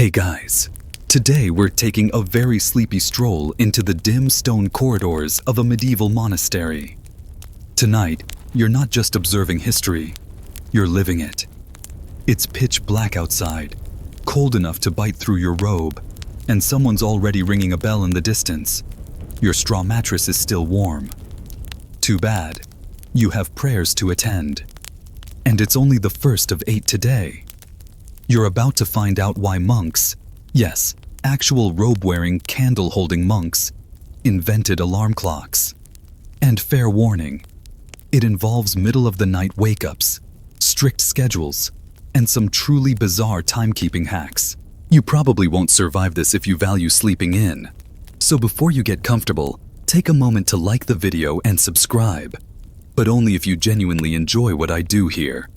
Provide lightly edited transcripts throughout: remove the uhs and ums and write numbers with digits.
Hey guys, today we're taking a very sleepy stroll into the dim stone corridors of a medieval monastery. Tonight, you're not just observing history, you're living it. It's pitch black outside, cold enough to bite through your robe, and someone's already ringing a bell in the distance. Your straw mattress is still warm. Too bad, you have prayers to attend. And it's only the first of 8 today. You're about to find out why monks, yes, actual robe-wearing, candle-holding monks, invented alarm clocks. And fair warning, it involves middle-of-the-night wake-ups, strict schedules, and some truly bizarre timekeeping hacks. You probably won't survive this if you value sleeping in. So before you get comfortable, take a moment to like the video and subscribe. But only if you genuinely enjoy what I do here.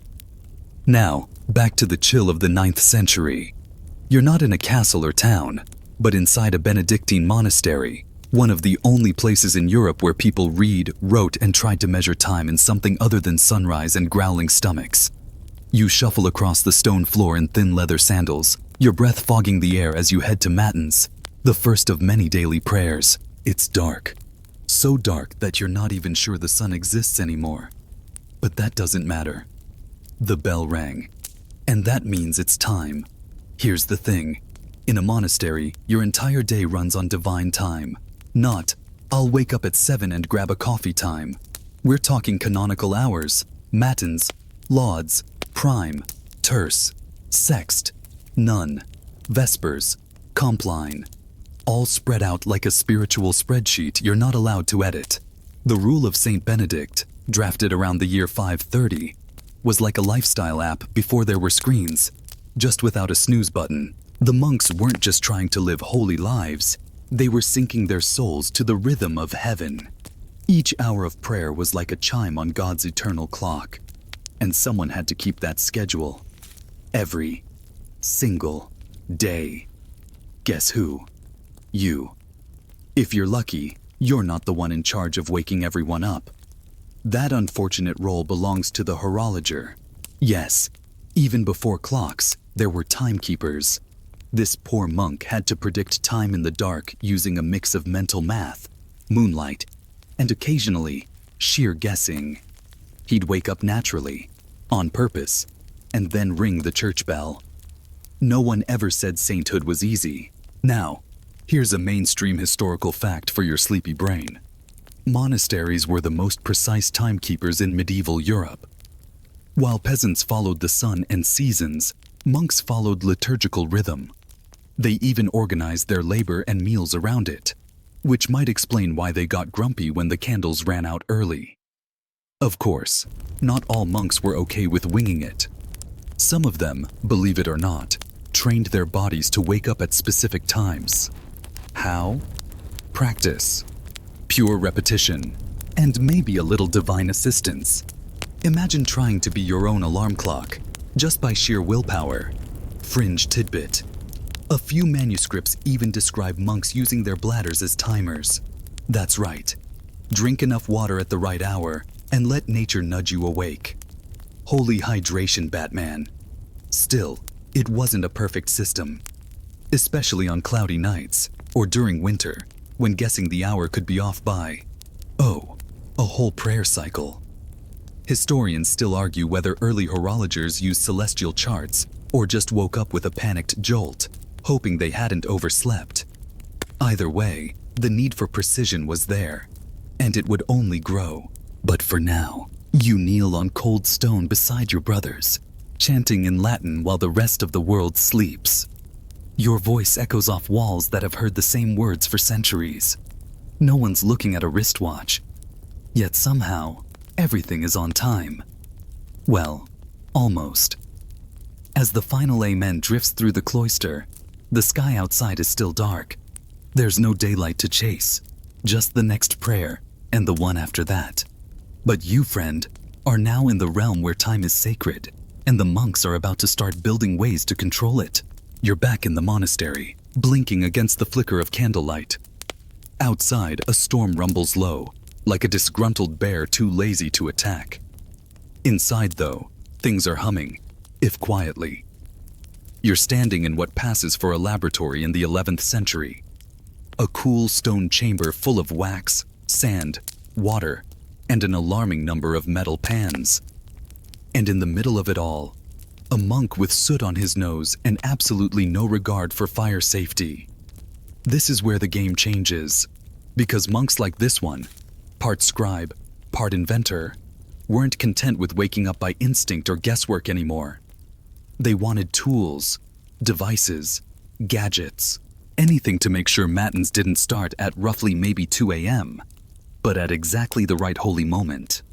Now, back to the chill of the 9th century. You're not in a castle or town, but inside a Benedictine monastery, one of the only places in Europe where people read, wrote, and tried to measure time in something other than sunrise and growling stomachs. You shuffle across the stone floor in thin leather sandals, your breath fogging the air as you head to matins, the first of many daily prayers. It's dark. So dark that you're not even sure the sun exists anymore. But that doesn't matter. The bell rang. And that means it's time. Here's the thing. In a monastery, your entire day runs on divine time. Not, I'll wake up at 7 and grab a coffee time. We're talking canonical hours, matins, lauds, prime, terce, sext, none, vespers, compline. All spread out like a spiritual spreadsheet you're not allowed to edit. The rule of Saint Benedict, drafted around the year 530, was like a lifestyle app before there were screens, just without a snooze button. The monks weren't just trying to live holy lives, they were syncing their souls to the rhythm of heaven. Each hour of prayer was like a chime on God's eternal clock, and someone had to keep that schedule. Every single day. Guess who? You. If you're lucky, you're not the one in charge of waking everyone up. That unfortunate role belongs to the horologer. Yes, even before clocks, there were timekeepers. This poor monk had to predict time in the dark using a mix of mental math, moonlight, and occasionally, sheer guessing. He'd wake up naturally, on purpose, and then ring the church bell. No one ever said sainthood was easy. Now, here's a mainstream historical fact for your sleepy brain. Monasteries were the most precise timekeepers in medieval Europe. While peasants followed the sun and seasons, monks followed liturgical rhythm. They even organized their labor and meals around it, which might explain why they got grumpy when the candles ran out early. Of course, not all monks were okay with winging it. Some of them, believe it or not, trained their bodies to wake up at specific times. How? Practice, pure repetition, and maybe a little divine assistance. Imagine trying to be your own alarm clock, just by sheer willpower. Fringe tidbit. A few manuscripts even describe monks using their bladders as timers. That's right. Drink enough water at the right hour, and let nature nudge you awake. Holy hydration, Batman. Still, it wasn't a perfect system, especially on cloudy nights or during winter, when guessing the hour could be off by, a whole prayer cycle. Historians still argue whether early horologers used celestial charts or just woke up with a panicked jolt, hoping they hadn't overslept. Either way, the need for precision was there, and it would only grow. But for now, you kneel on cold stone beside your brothers, chanting in Latin while the rest of the world sleeps. Your voice echoes off walls that have heard the same words for centuries. No one's looking at a wristwatch, yet somehow, everything is on time. Well, almost. As the final amen drifts through the cloister, the sky outside is still dark. There's no daylight to chase, just the next prayer and the one after that. But you, friend, are now in the realm where time is sacred, and the monks are about to start building ways to control it. You're back in the monastery, blinking against the flicker of candlelight. Outside, a storm rumbles low, like a disgruntled bear too lazy to attack. Inside, though, things are humming, if quietly. You're standing in what passes for a laboratory in the 11th century. A cool stone chamber full of wax, sand, water, and an alarming number of metal pans. And in the middle of it all, a monk with soot on his nose and absolutely no regard for fire safety. This is where the game changes, because monks like this one, part scribe, part inventor, weren't content with waking up by instinct or guesswork anymore. They wanted tools, devices, gadgets, anything to make sure matins didn't start at roughly maybe 2 a.m., but at exactly the right holy moment.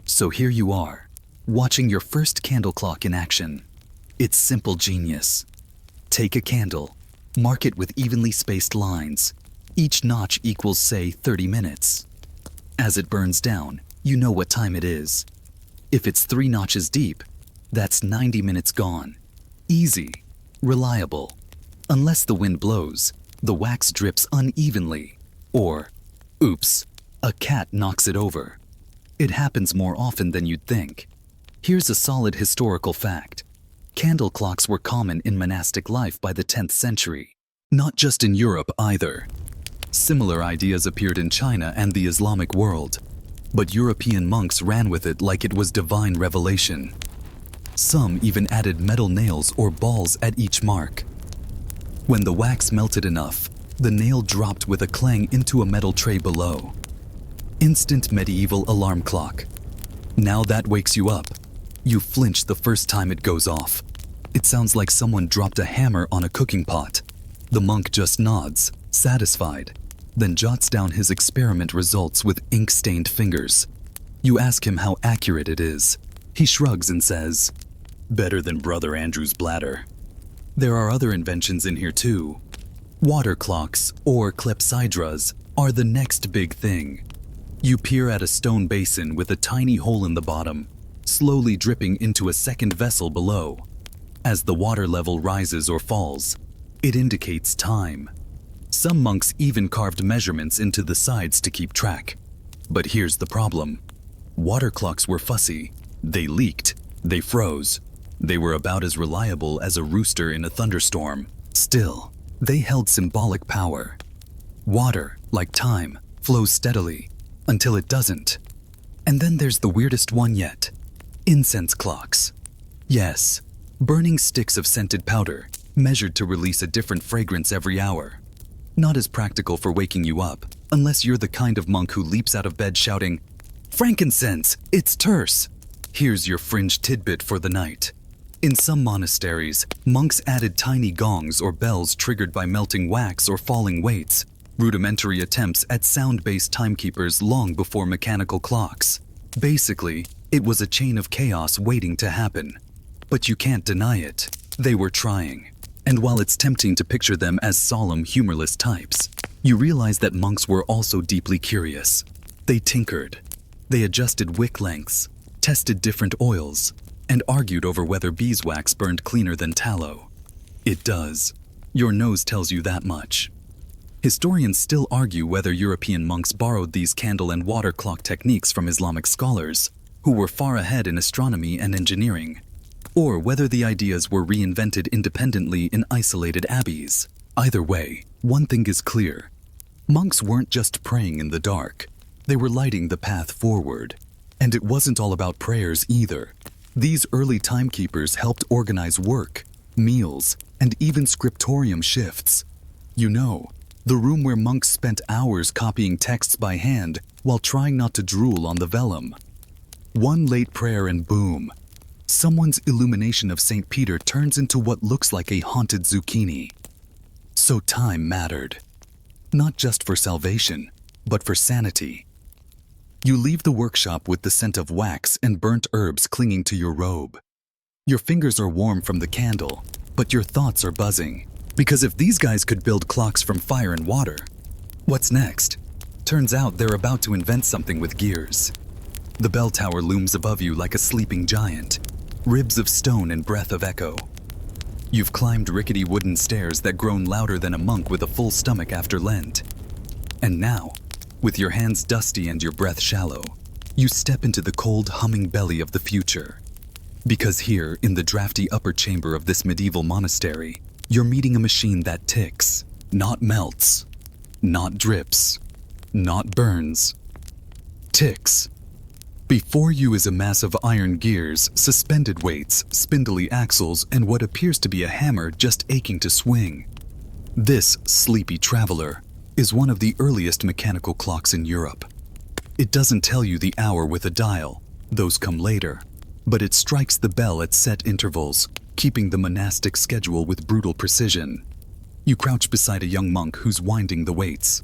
So here you are, watching your first candle clock in action. It's simple genius. Take a candle, mark it with evenly spaced lines. Each notch equals, say, 30 minutes. As it burns down, you know what time it is. If it's 3 notches deep, that's 90 minutes gone. Easy, reliable. Unless the wind blows, the wax drips unevenly. Or, oops, a cat knocks it over. It happens more often than you'd think. Here's a solid historical fact. Candle clocks were common in monastic life by the 10th century. Not just in Europe either. Similar ideas appeared in China and the Islamic world, but European monks ran with it like it was divine revelation. Some even added metal nails or balls at each mark. When the wax melted enough, the nail dropped with a clang into a metal tray below. Instant medieval alarm clock. Now that wakes you up. You flinch the first time it goes off. It sounds like someone dropped a hammer on a cooking pot. The monk just nods, satisfied, then jots down his experiment results with ink-stained fingers. You ask him how accurate it is. He shrugs and says, "Better than Brother Andrew's bladder." There are other inventions in here too. Water clocks, or clepsydras, are the next big thing. You peer at a stone basin with a tiny hole in the bottom, slowly dripping into a second vessel below. As the water level rises or falls, it indicates time. Some monks even carved measurements into the sides to keep track. But here's the problem. Water clocks were fussy. They leaked. They froze. They were about as reliable as a rooster in a thunderstorm. Still, they held symbolic power. Water, like time, flows steadily until it doesn't. And then there's the weirdest one yet. Incense clocks. Yes, burning sticks of scented powder, measured to release a different fragrance every hour. Not as practical for waking you up, unless you're the kind of monk who leaps out of bed shouting, "Frankincense! It's terse!" Here's your fringe tidbit for the night. In some monasteries, monks added tiny gongs or bells triggered by melting wax or falling weights, rudimentary attempts at sound-based timekeepers long before mechanical clocks. Basically, it was a chain of chaos waiting to happen. But you can't deny it. They were trying. And while it's tempting to picture them as solemn, humorless types, you realize that monks were also deeply curious. They tinkered. They adjusted wick lengths, tested different oils, and argued over whether beeswax burned cleaner than tallow. It does. Your nose tells you that much. Historians still argue whether European monks borrowed these candle and water clock techniques from Islamic scholars, who were far ahead in astronomy and engineering, or whether the ideas were reinvented independently in isolated abbeys. Either way, one thing is clear. Monks weren't just praying in the dark. They were lighting the path forward. And it wasn't all about prayers either. These early timekeepers helped organize work, meals, and even scriptorium shifts. You know, the room where monks spent hours copying texts by hand while trying not to drool on the vellum. One late prayer and boom, someone's illumination of St. Peter turns into what looks like a haunted zucchini. So time mattered. Not just for salvation, but for sanity. You leave the workshop with the scent of wax and burnt herbs clinging to your robe. Your fingers are warm from the candle, but your thoughts are buzzing. Because if these guys could build clocks from fire and water, what's next? Turns out they're about to invent something with gears. The bell tower looms above you like a sleeping giant, ribs of stone and breath of echo. You've climbed rickety wooden stairs that groan louder than a monk with a full stomach after Lent. And now, with your hands dusty and your breath shallow, you step into the cold, humming belly of the future. Because here, in the drafty upper chamber of this medieval monastery, you're meeting a machine that ticks, not melts, not drips, not burns. Ticks. Before you is a mass of iron gears, suspended weights, spindly axles, and what appears to be a hammer just aching to swing. This sleepy traveler is one of the earliest mechanical clocks in Europe. It doesn't tell you the hour with a dial, those come later, but it strikes the bell at set intervals, keeping the monastic schedule with brutal precision. You crouch beside a young monk who's winding the weights.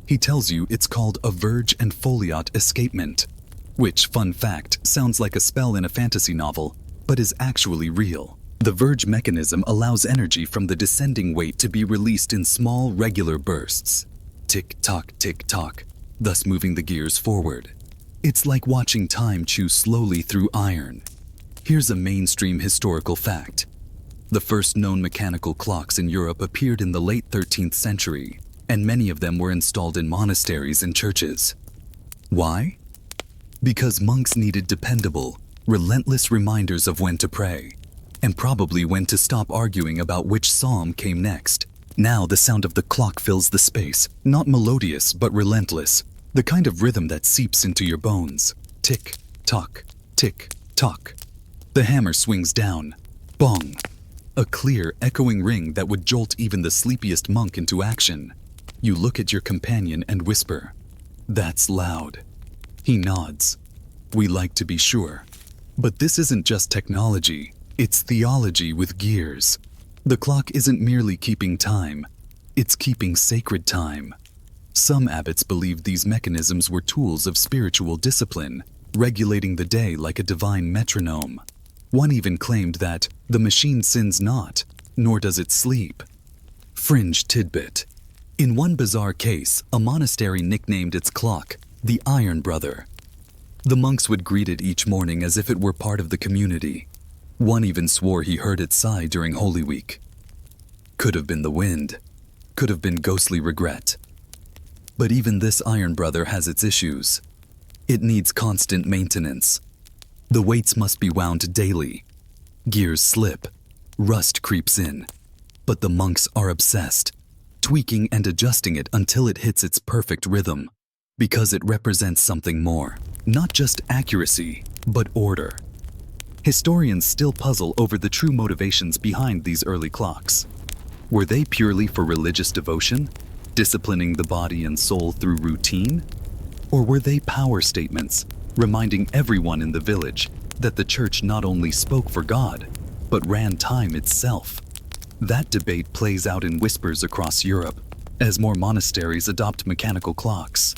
He tells you it's called a verge and foliot escapement, which, fun fact, sounds like a spell in a fantasy novel, but is actually real. The verge mechanism allows energy from the descending weight to be released in small, regular bursts. Tick-tock, thus moving the gears forward. It's like watching time chew slowly through iron. Here's a mainstream historical fact. The first known mechanical clocks in Europe appeared in the late 13th century, and many of them were installed in monasteries and churches. Why? Because monks needed dependable, relentless reminders of when to pray, and probably when to stop arguing about which psalm came next. Now the sound of the clock fills the space, not melodious but relentless, the kind of rhythm that seeps into your bones. Tick-tock, tick-tock. The hammer swings down. Bong. A clear, echoing ring that would jolt even the sleepiest monk into action. You look at your companion and whisper, "That's loud." He nods. We like to be sure. But this isn't just technology, it's theology with gears. The clock isn't merely keeping time, it's keeping sacred time. Some abbots believed these mechanisms were tools of spiritual discipline, regulating the day like a divine metronome. One even claimed that the machine sins not, nor does it sleep. Fringe tidbit. In one bizarre case, a monastery nicknamed its clock the Iron Brother. The monks would greet it each morning as if it were part of the community. One even swore he heard it sigh during Holy Week. Could have been the wind. Could have been ghostly regret. But even this Iron Brother has its issues. It needs constant maintenance. The weights must be wound daily. Gears slip. Rust creeps in. But the monks are obsessed, tweaking and adjusting it until it hits its perfect rhythm. Because it represents something more. Not just accuracy, but order. Historians still puzzle over the true motivations behind these early clocks. Were they purely for religious devotion, disciplining the body and soul through routine? Or were they power statements, reminding everyone in the village that the church not only spoke for God, but ran time itself? That debate plays out in whispers across Europe as more monasteries adopt mechanical clocks.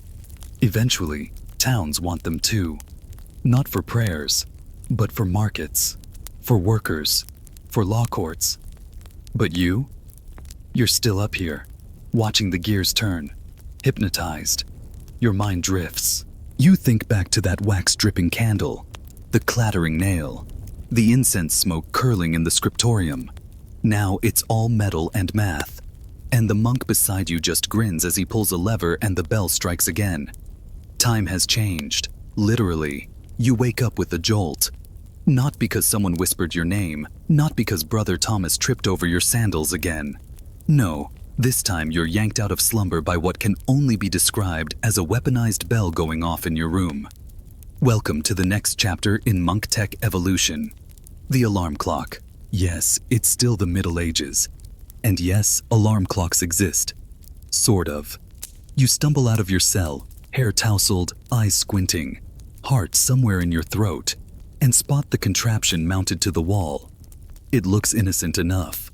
Eventually, towns want them too. Not for prayers, but for markets, for workers, for law courts. But you? You're still up here, watching the gears turn, hypnotized. Your mind drifts. You think back to that wax-dripping candle, the clattering nail, the incense smoke curling in the scriptorium. Now it's all metal and math, and the monk beside you just grins as he pulls a lever and the bell strikes again. Time has changed, literally. You wake up with a jolt. Not because someone whispered your name, not because Brother Thomas tripped over your sandals again. No, this time you're yanked out of slumber by what can only be described as a weaponized bell going off in your room. Welcome to the next chapter in monk tech evolution. The alarm clock. Yes, it's still the Middle Ages. And yes, alarm clocks exist. Sort of. You stumble out of your cell, hair tousled, eyes squinting, heart somewhere in your throat, and spot the contraption mounted to the wall. It looks innocent enough.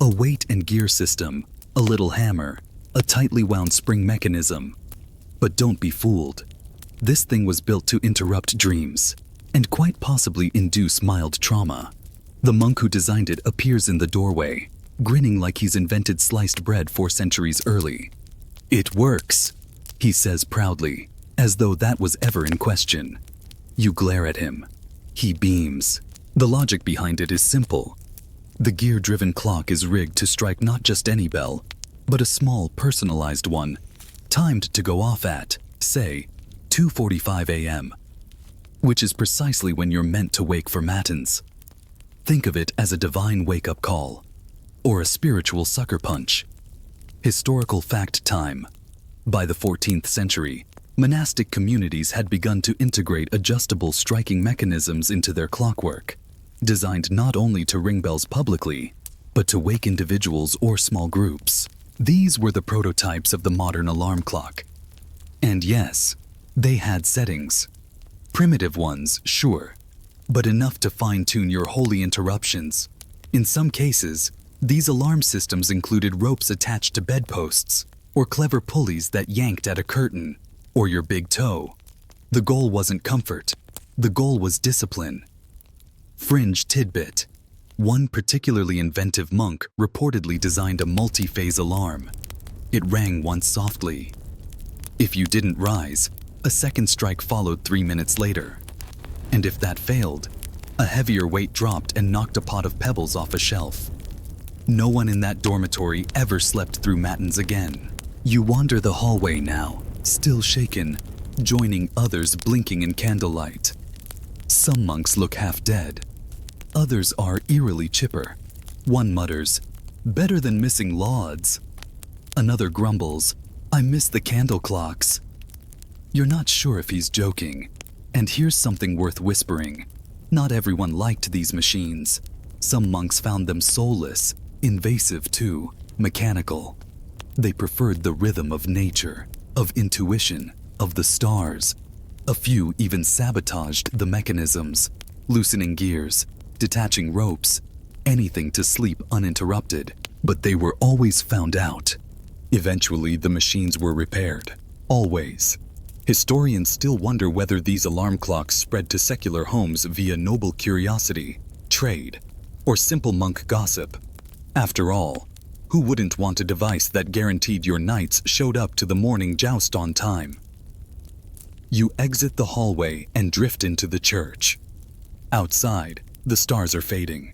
A weight and gear system, a little hammer, a tightly wound spring mechanism. But don't be fooled. This thing was built to interrupt dreams, and quite possibly induce mild trauma. The monk who designed it appears in the doorway, grinning like he's invented sliced bread 4 centuries early. "It works," he says proudly, as though that was ever in question. You glare at him. He beams. The logic behind it is simple. The gear-driven clock is rigged to strike not just any bell, but a small, personalized one, timed to go off at, say, 2:45 a.m. which is precisely when you're meant to wake for matins. Think of it as a divine wake-up call, or a spiritual sucker punch. Historical fact time. By the 14th century, monastic communities had begun to integrate adjustable striking mechanisms into their clockwork, designed not only to ring bells publicly, but to wake individuals or small groups. These were the prototypes of the modern alarm clock. And yes, they had settings. Primitive ones, sure, but enough to fine-tune your holy interruptions. In some cases, these alarm systems included ropes attached to bedposts, or clever pulleys that yanked at a curtain, or your big toe. The goal wasn't comfort. The goal was discipline. Fringe tidbit. One particularly inventive monk reportedly designed a multi-phase alarm. It rang once softly. If you didn't rise, a second strike followed 3 minutes later. And if that failed, a heavier weight dropped and knocked a pot of pebbles off a shelf. No one in that dormitory ever slept through matins again. You wander the hallway now, still shaken, joining others blinking in candlelight. Some monks look half dead. Others are eerily chipper. One mutters, "Better than missing lauds." Another grumbles, "I miss the candle clocks." You're not sure if he's joking. And here's something worth whispering. Not everyone liked these machines. Some monks found them soulless, invasive too, mechanical. They preferred the rhythm of nature, of intuition, of the stars. A few even sabotaged the mechanisms, loosening gears, detaching ropes, anything to sleep uninterrupted. But they were always found out. Eventually, the machines were repaired. Always. Historians still wonder whether these alarm clocks spread to secular homes via noble curiosity, trade, or simple monk gossip. After all, who wouldn't want a device that guaranteed your knights showed up to the morning joust on time? You exit the hallway and drift into the church. Outside, the stars are fading.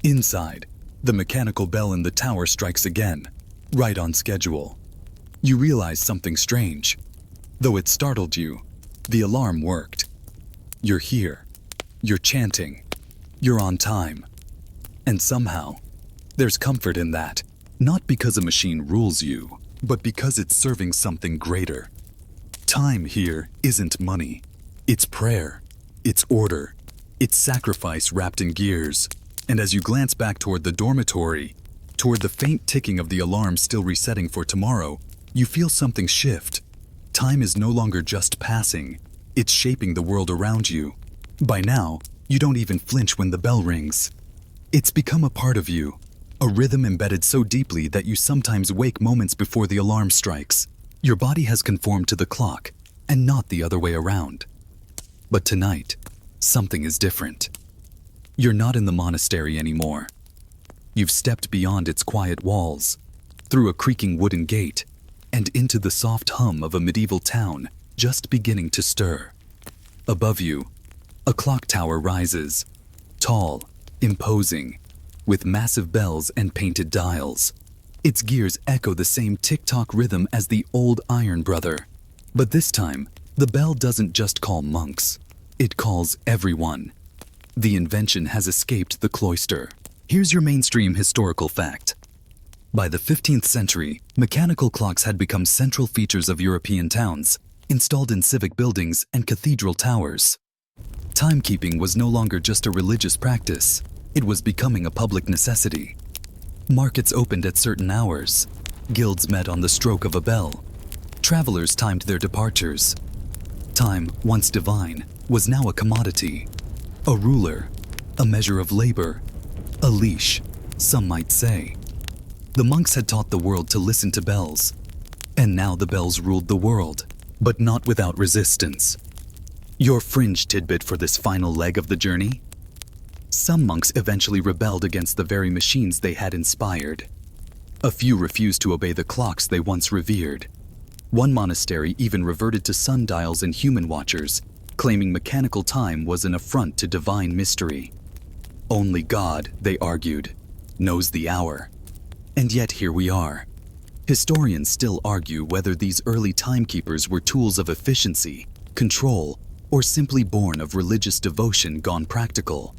Inside, the mechanical bell in the tower strikes again, right on schedule. You realize something strange. Though it startled you, the alarm worked. You're here. You're chanting. You're on time. And somehow, there's comfort in that. Not because a machine rules you, but because it's serving something greater. Time here isn't money. It's prayer. It's order. It's sacrifice wrapped in gears. And as you glance back toward the dormitory, toward the faint ticking of the alarm still resetting for tomorrow, you feel something shift. Time is no longer just passing. It's shaping the world around you. By now, you don't even flinch when the bell rings. It's become a part of you, a rhythm embedded so deeply that you sometimes wake moments before the alarm strikes. Your body has conformed to the clock, and not the other way around. But tonight, something is different. You're not in the monastery anymore. You've stepped beyond its quiet walls, through a creaking wooden gate, and into the soft hum of a medieval town just beginning to stir. Above you, a clock tower rises, tall, imposing, with massive bells and painted dials. Its gears echo the same tick-tock rhythm as the old Iron Brother. But this time, the bell doesn't just call monks. It calls everyone. The invention has escaped the cloister. Here's your mainstream historical fact. By the 15th century, mechanical clocks had become central features of European towns, installed in civic buildings and cathedral towers. Timekeeping was no longer just a religious practice. It was becoming a public necessity. Markets opened at certain hours. Guilds met on the stroke of a bell. Travelers timed their departures. Time, once divine, was now a commodity. A ruler, a measure of labor, a leash, some might say. The monks had taught the world to listen to bells, and now the bells ruled the world, but not without resistance. Your fringe tidbit for this final leg of the journey? Some monks eventually rebelled against the very machines they had inspired. A few refused to obey the clocks they once revered. One monastery even reverted to sundials and human watchers, claiming mechanical time was an affront to divine mystery. Only God, they argued, knows the hour. And yet here we are. Historians still argue whether these early timekeepers were tools of efficiency, control, or simply born of religious devotion gone practical.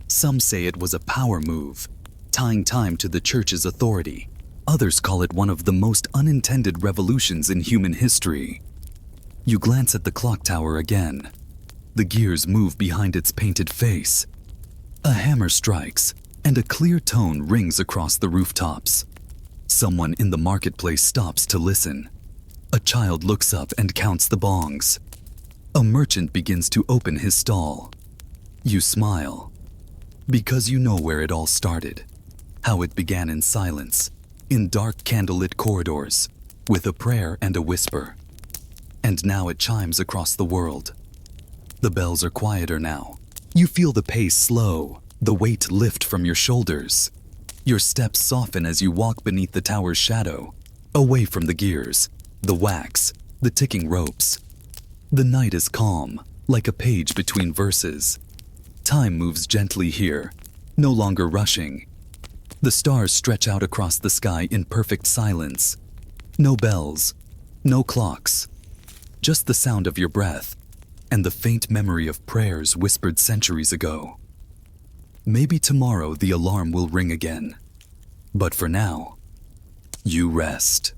Some say it was a power move, tying time to the church's authority. Others call it one of the most unintended revolutions in human history. You glance at the clock tower again. The gears move behind its painted face. A hammer strikes, and a clear tone rings across the rooftops. Someone in the marketplace stops to listen. A child looks up and counts the gongs. A merchant begins to open his stall. You smile, because you know where it all started, how it began in silence, in dark candlelit corridors, with a prayer and a whisper. And now it chimes across the world. The bells are quieter now. You feel the pace slow, the weight lift from your shoulders. Your steps soften as you walk beneath the tower's shadow, away from the gears, the wax, the ticking ropes. The night is calm, like a page between verses. Time moves gently here, no longer rushing. The stars stretch out across the sky in perfect silence. No bells, no clocks, just the sound of your breath and the faint memory of prayers whispered centuries ago. Maybe tomorrow the alarm will ring again, but for now, you rest.